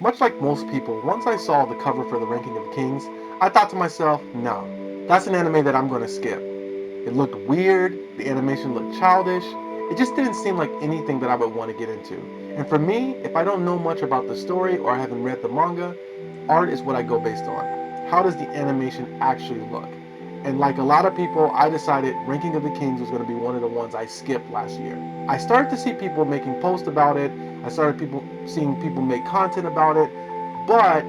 Much like most people, once I saw the cover for The Ranking of Kings, I thought to myself, no, that's an anime that I'm going to skip. It looked weird, the animation looked childish, it just didn't seem like anything that I would want to get into. And for me, if I don't know much about the story or I haven't read the manga, art is what I go based on. How does the animation actually look? And like a lot of people, I decided Ranking of the Kings was going to be one of the ones I skipped last year. I started to see people making posts about it. I started seeing people make content about it, but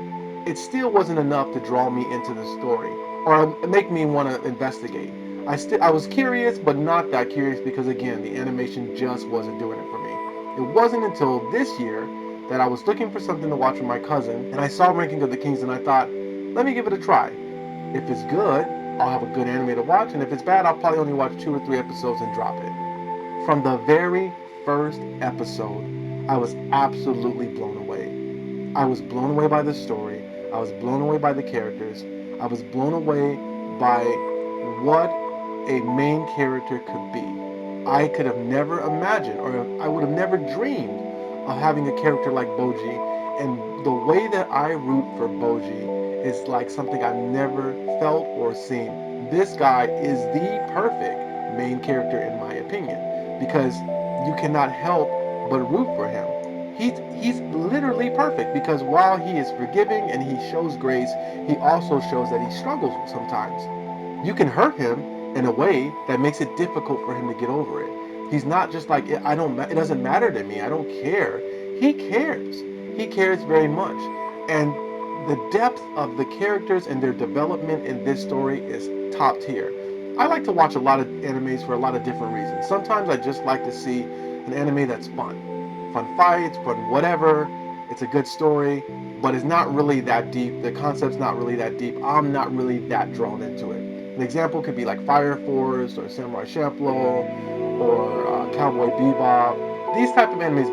it still wasn't enough to draw me into the story or make me want to investigate. I was curious, but not that curious because again, the animation just wasn't doing it for me. It wasn't until this year that I was looking for something to watch with my cousin, and I saw Ranking of the Kings, and I thought, let me give it a try. If it's good, I'll have a good anime to watch, and if it's bad, I'll probably only watch 2 or 3 episodes and drop it. From the very first episode, I was absolutely blown away. I was blown away by the story. I was blown away by the characters. I was blown away by what a main character could be. I could have never imagined, or I would have never dreamed of having a character like Boji. And the way that I root for Boji is like something I've never felt or seen. This guy is the perfect main character, in my opinion, because you cannot help but root for him. He's literally perfect because while he is forgiving and he shows grace, he also shows that he struggles sometimes. You can hurt him in a way that makes it difficult for him to get over it. He's not just like I don't. It doesn't matter to me. I don't care. He cares. He cares very much, and the depth of the characters and their development in this story is top tier. I like to watch a lot of animes for a lot of different reasons. Sometimes I just like to see an anime that's fun fights, fun whatever. It's a good story, but it's not really that deep. The concept's not really that deep. I'm not really that drawn into it. An example could be like Fire Force or Samurai Champloo or Cowboy Bebop. These type of animes,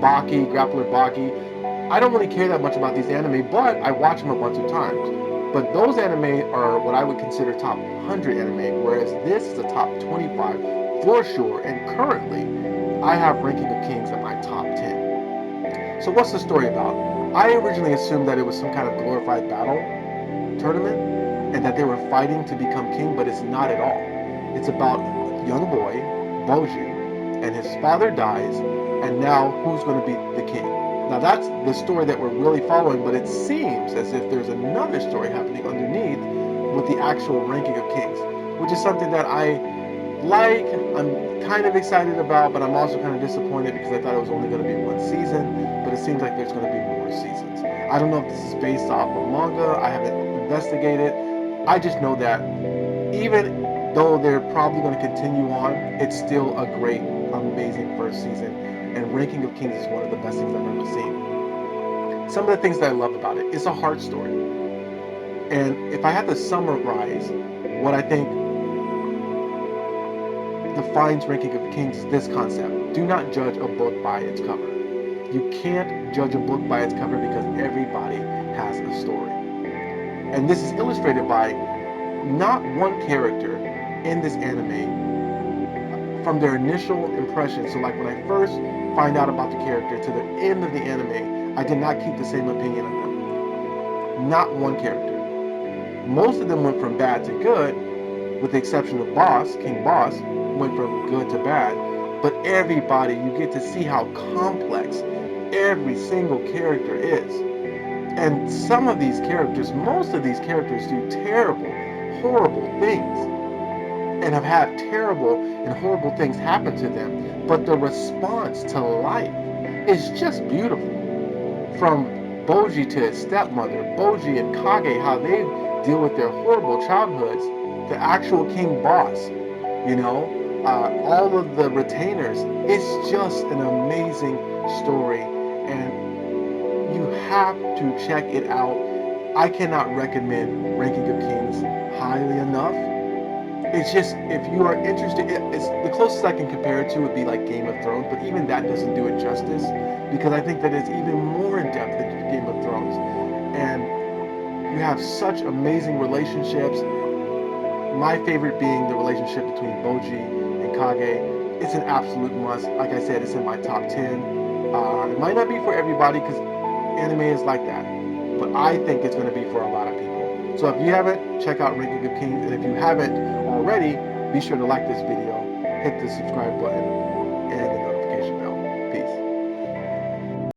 Baki, Grappler Baki. I don't really care that much about these anime, but I watch them a bunch of times. But those anime are what I would consider top 100 anime, whereas this is a top 25 for sure. And currently, I have Ranking of Kings in my top 10. So what's the story about? I originally assumed that it was some kind of glorified battle tournament and that they were fighting to become king, but it's not at all. It's about a young boy, Boju, and his father dies, and now who's going to be the king? Now that's the story that we're really following, but it seems as if there's another story happening underneath with the actual ranking of kings, which is something that I like. I'm kind of excited about, but I'm also kind of disappointed because I thought it was only going to be one season, but it seems like there's going to be more seasons. I don't know if this is based off of manga. I haven't investigated. I just know that even though they're probably going to continue on, it's still a great, amazing first season. And Ranking of Kings is one of the best things I've ever seen. Some of the things that I love about it, it's a heart story. And if I had to summarize what I think defines Ranking of Kings is this concept. Do not judge a book by its cover. You can't judge a book by its cover because everybody has a story. And this is illustrated by not one character in this anime from their initial impression. So like when I first find out about the character to the end of the anime, I did not keep the same opinion of them. Not one character. Most of them went from bad to good, with the exception of Boss, King Boss, went from good to bad. But everybody, you get to see how complex every single character is. And some of these characters, most of these characters do terrible, horrible things and have had terrible and horrible things happen to them. But the response to life is just beautiful. From Boji to his stepmother, Boji and Kage, how they deal with their horrible childhoods, the actual King Boss, all of the retainers. It's just an amazing story, and you have to check it out. I cannot recommend Ranking of Kings highly enough. It's just if you are interested, it's the closest I can compare it to would be like Game of Thrones, but even that doesn't do it justice because I think that it's even more in depth than Game of Thrones, and you have such amazing relationships. My favorite being the relationship between Boji and Kage. It's an absolute must. Like I said, it's in my top 10. It might not be for everybody because anime is like that, but I think it's going to be for a lot of people. So if you haven't, check out Ranking of Kings, and if you haven't already, be sure to like this video, hit the subscribe button,